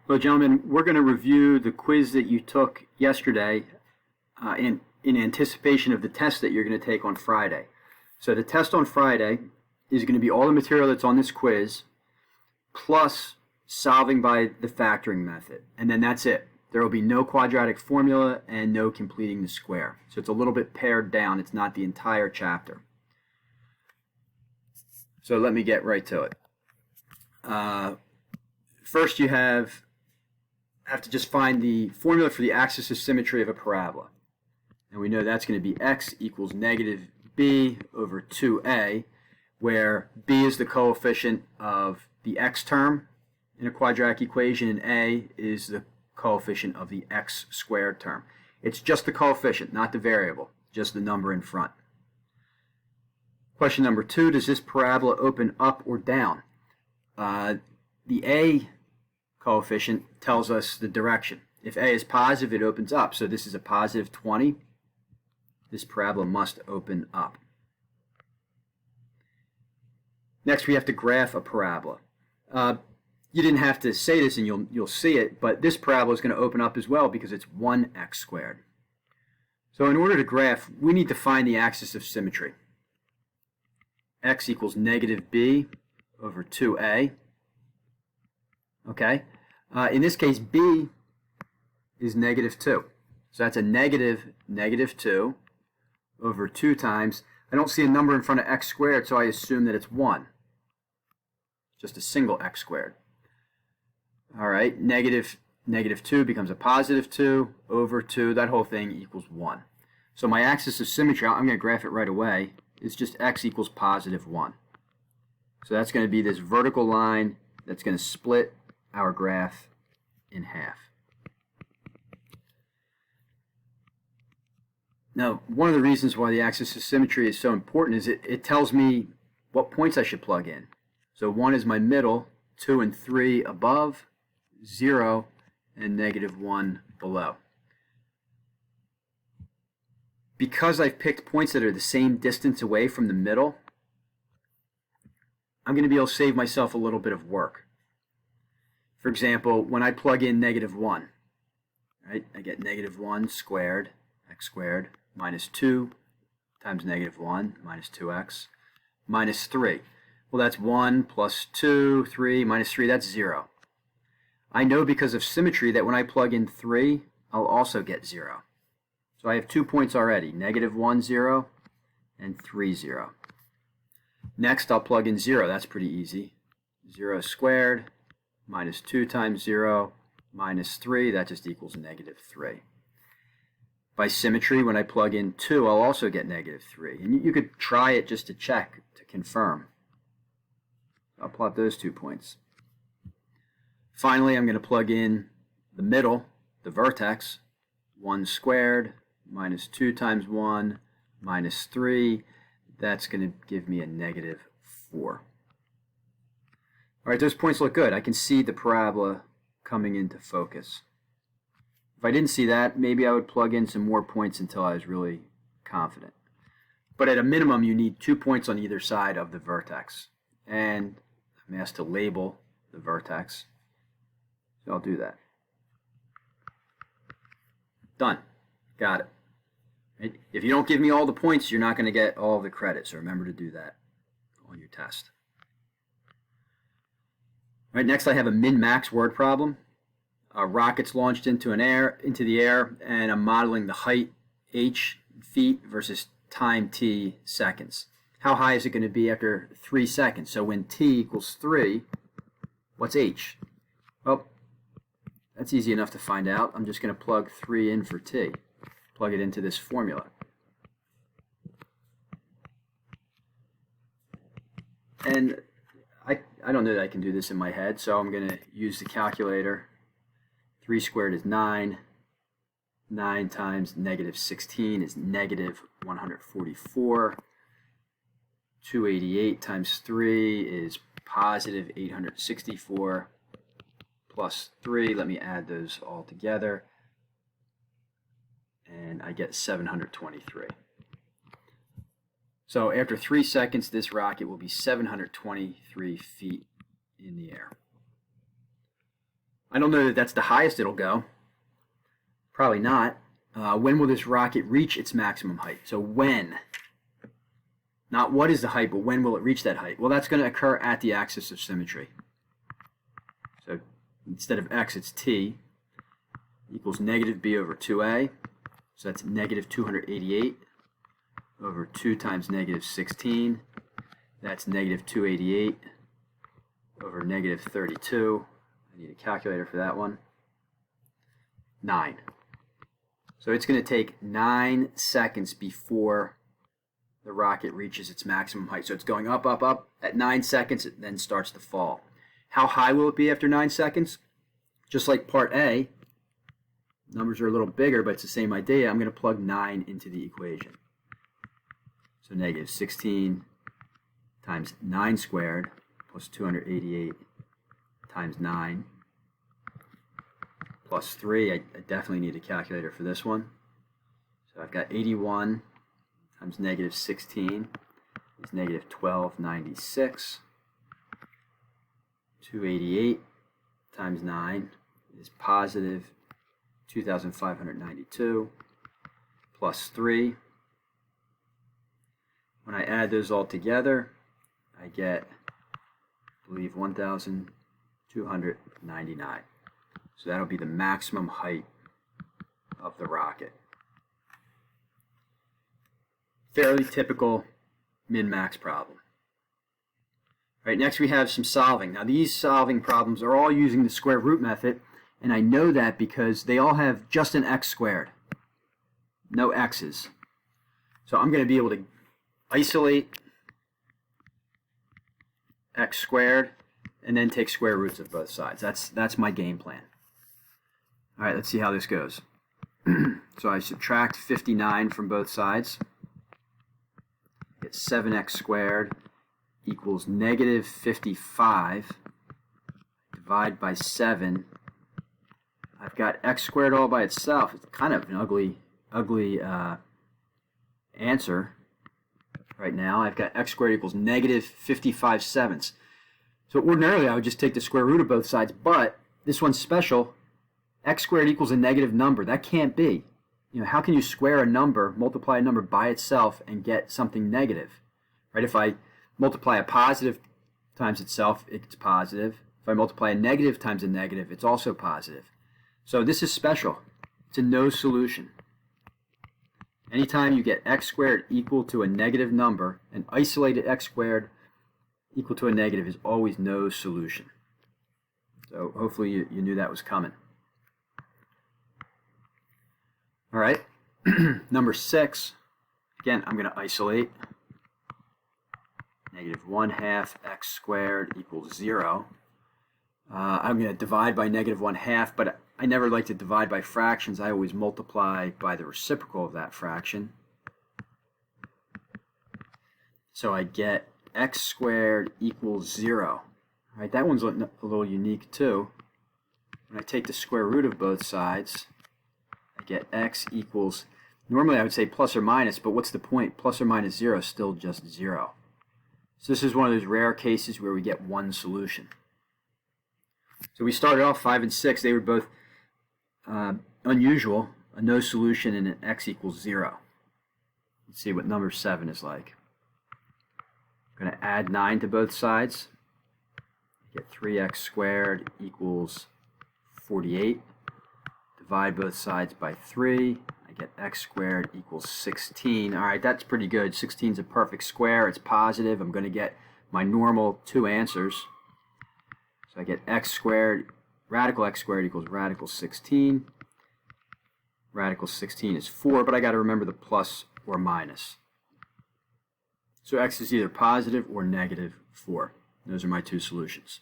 Well, gentlemen, we're going to review the quiz that you took yesterday in anticipation of the test that you're going to take on Friday. So the test on Friday is going to be all the material that's on this quiz, plus solving by the factoring method. And then that's it. There will be no quadratic formula and no completing the square. So it's a little bit pared down. It's not the entire chapter. So let me get right to it. First you have to just find the formula for the axis of symmetry of a parabola. And we know that's going to be x equals negative b over 2a, where b is the coefficient of the x term in a quadratic equation and a is the coefficient of the x squared term. It's just the coefficient, not the variable, just the number in front. Question number 2, does this parabola open up or down? The a coefficient tells us the direction. If a is positive, it opens up. So this is a positive 20. This parabola must open up. Next, we have to graph a parabola. You didn't have to say this, and you'll see it, but this parabola is going to open up as well because it's 1x squared. So in order to graph, we need to find the axis of symmetry. X equals negative b over 2a. Okay? In this case, b is negative 2. So that's a negative 2 over 2 times. I don't see a number in front of x squared, so I assume that it's 1. Just a single x squared. All right, negative 2 becomes a positive 2 over 2. That whole thing equals 1. So my axis of symmetry, I'm going to graph it right away. It's just x equals positive 1. So that's going to be this vertical line that's going to split our graph in half. Now, one of the reasons why the axis of symmetry is so important is it tells me what points I should plug in. So 1 is my middle, 2 and 3 above, 0 and negative 1 below. Because I've picked points that are the same distance away from the middle, I'm going to be able to save myself a little bit of work. For example, when I plug in negative 1, right, I get negative 1 squared, x squared, minus 2 times negative 1, minus 2x, minus 3. Well, that's 1 plus 2, 3, minus 3, that's 0. I know because of symmetry that when I plug in 3, I'll also get 0. So I have 2 points already, negative 1, 0, and 3, 0. Next, I'll plug in 0. That's pretty easy. 0 squared minus 2 times 0 minus 3, that just equals negative 3. By symmetry, when I plug in 2, I'll also get negative 3. And you could try it just to check, to confirm. I'll plot those 2 points. Finally, I'm going to plug in the middle, the vertex, 1 squared minus 2 times 1 minus 3. That's going to give me a negative 4. All right, those points look good. I can see the parabola coming into focus. If I didn't see that, maybe I would plug in some more points until I was really confident. But at a minimum, you need 2 points on either side of the vertex. And I'm asked to label the vertex. So I'll do that. Done. Got it. Right? If you don't give me all the points, you're not going to get all the credit. So remember to do that on your test. All right, next I have a min-max word problem. Rockets launched into the air, and I'm modeling the height h feet versus time t seconds. How high is it going to be after 3 seconds? So when t equals 3, what's h? Well, that's easy enough to find out. I'm just going to plug 3 in for t. Plug it into this formula. And I don't know that I can do this in my head, so I'm going to use the calculator. 3 squared is 9. 9 times negative 16 is negative 144. 288 times 3 is positive 864 plus 3. Let me add those all together. And I get 723. So after 3 seconds, this rocket will be 723 feet in the air. I don't know that that's the highest it'll go. Probably not. When will this rocket reach its maximum height? So when? Not what is the height, but when will it reach that height? Well, that's going to occur at the axis of symmetry. So instead of x, it's t equals negative b over 2a. So that's negative 288 over 2 times negative 16. That's negative 288 over negative 32. I need a calculator for that one. 9. So it's going to take 9 seconds before the rocket reaches its maximum height. So it's going up, up, up. At 9 seconds, it then starts to fall. How high will it be after 9 seconds? Just like part A, numbers are a little bigger, but it's the same idea. I'm going to plug 9 into the equation. So negative 16 times 9 squared plus 288 times 9 plus 3. I definitely need a calculator for this one. So I've got 81 times negative 16 is negative 1296. 288 times 9 is positive 2,592 plus 3. When I add those all together, I get, I believe, 1,299. So that'll be the maximum height of the rocket. Fairly typical min-max problem. All right, next we have some solving. Now these solving problems are all using the square root method, and I know that because they all have just an x squared, no x's. So I'm going to be able to isolate x squared and then take square roots of both sides. That's my game plan. All right, let's see how this goes. So I subtract 59 from both sides. Get 7x squared equals negative 55. Divide by 7. I've got x squared all by itself. It's kind of an ugly answer right now. I've got x squared equals negative 55 sevenths. So ordinarily I would just take the square root of both sides, but this one's special. X squared equals a negative number. That can't be. You know, how can you square a number, multiply a number by itself, and get something negative? Right? If I multiply a positive times itself, it's positive. If I multiply a negative times a negative, it's also positive. So this is special. It's a no solution. Anytime you get x squared equal to a negative number, an isolated x squared equal to a negative is always no solution. So hopefully you knew that was coming. All right, number 6, again, I'm going to isolate. Negative 1/2 x squared equals 0. I'm going to divide by negative 1/2, but I never like to divide by fractions. I always multiply by the reciprocal of that fraction. So I get x squared equals 0. All right, that one's a little unique too. When I take the square root of both sides, I get x equals, normally I would say plus or minus, but what's the point? Plus or minus 0 is still just 0. So this is one of those rare cases where we get one solution. So we started off 5 and 6. They were both unusual, a no solution and an x equals 0. Let's see what number 7 is like. I'm going to add 9 to both sides. Get 3x squared equals 48. Divide both sides by 3. I get x squared equals 16. All right, that's pretty good. 16 is a perfect square. It's positive. I'm going to get my normal 2 answers. So I get x squared, radical x squared equals radical 16. Radical 16 is 4, but I got to remember the plus or minus. So x is either positive or negative 4. Those are my 2 solutions.